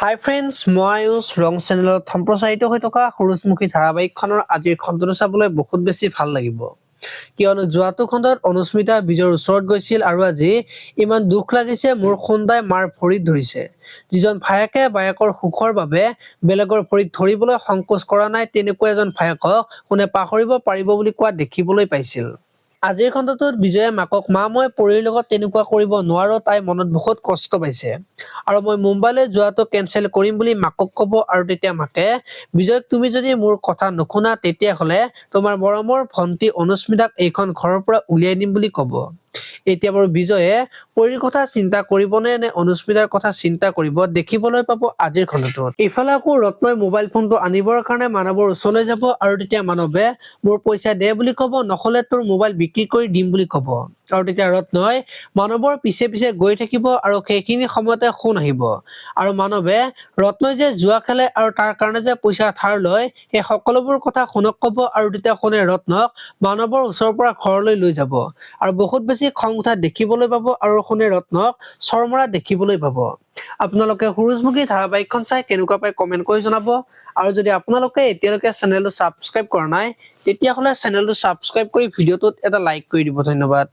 হাই friends, মই আয়ুষ ৰং চেনেলত সম্প্ৰচাৰিত হৈ থকা সূৰুযমুখী ধাৰাবাহিকখনৰ আজিৰ খণ্ডটো চাবলৈ বহুত বেছি ভাল লাগিব। কিয়নো যোৱাটো খণ্ডত অনুস্মিতা বিজয়ৰ ওচৰত গৈছিল আৰু আজি ইমান দুখ লাগিছে মোৰ খুন্দাই মাৰ ভৰিত ধৰিছে। যিজন ভায়েকে বায়েকৰ সুখৰ বাবে বেলেগৰ ভৰিত ধৰিবলৈ সংকোচ কৰা নাই, তেনেকুৱা এজন ভায়েকক কোনে পাহৰিব পাৰিব বুলি কোৱা দেখিবলৈ পাইছিল। আজিৰ খণ্ডটোত বিজয়ে মাকক মই পৰীৰ লগত তেনেকুৱা কৰিব নোৱাৰো, তাই মনত বহুত কষ্ট পাইছে আৰু মই মুম্বাইলৈ যোৱাটো কেনচেল কৰিম বুলি মাকক ক'ব আৰু তেতিয়া মাকে বিজয়ক তুমি যদি মোৰ কথা নুশুনা তেতিয়াহ'লে তোমাৰ মৰমৰ ভন্টি অনুস্মিতাক এইখন ঘৰৰ পৰা উলিয়াই দিম বুলি ক'ব। এতিয়া বাৰু বিজয়ে পৰীৰ কথা চিন্তা কৰিবনে নে অনুস্মিতাৰ কথা চিন্তা কৰিব দেখিবলৈ পাব আজিৰ খণ্ডটোত। ইফালে আকৌ ৰত্নই মোবাইল ফোনটো আনিবৰ কাৰণে মানৱৰ ওচৰলৈ যাব আৰু তেতিয়া মানৱে মোৰ পইচা দে বুলি ক'ব, নহ'লে তোৰ মোবাইল বিক্ৰী কৰি দিম বুলি ক'ব। আৰু তেতিয়া ৰত্নই মানৱৰ পিছে পিছে গৈ থাকিব আৰু সেইখিনি সময়তে ফোন আহিব আৰু মানৱে ৰত্নই যে জুৱা খেলে আৰু তাৰ কাৰণে যে পইচা ধাৰ লয় সেই সকলোবোৰ কথা শুনক ক'ব আৰু তেতিয়া শুনে ৰত্নক মানৱৰ ওচৰৰ পৰা ঘৰলৈ লৈ যাব আৰু বহুত বেছি খং উঠা দেখিবলৈ পাব আৰু শুনে ৰত্নক চৰমৰা দেখিবলৈ পাব। আপোনালোকে সূৰুযমুখী ধাৰাবাহিকখন চাই কেনেকুৱা পাই কমেন্ট কৰি জনাব আৰু যদি আপোনালোকে এতিয়ালৈকে চেনেলটো ছাবস্ক্ৰাইব কৰা নাই তেতিয়াহ'লে চেনেলটো ছাবস্ক্ৰাইব কৰি ভিডিঅ'টোত এটা লাইক কৰি দিব। ধন্যবাদ।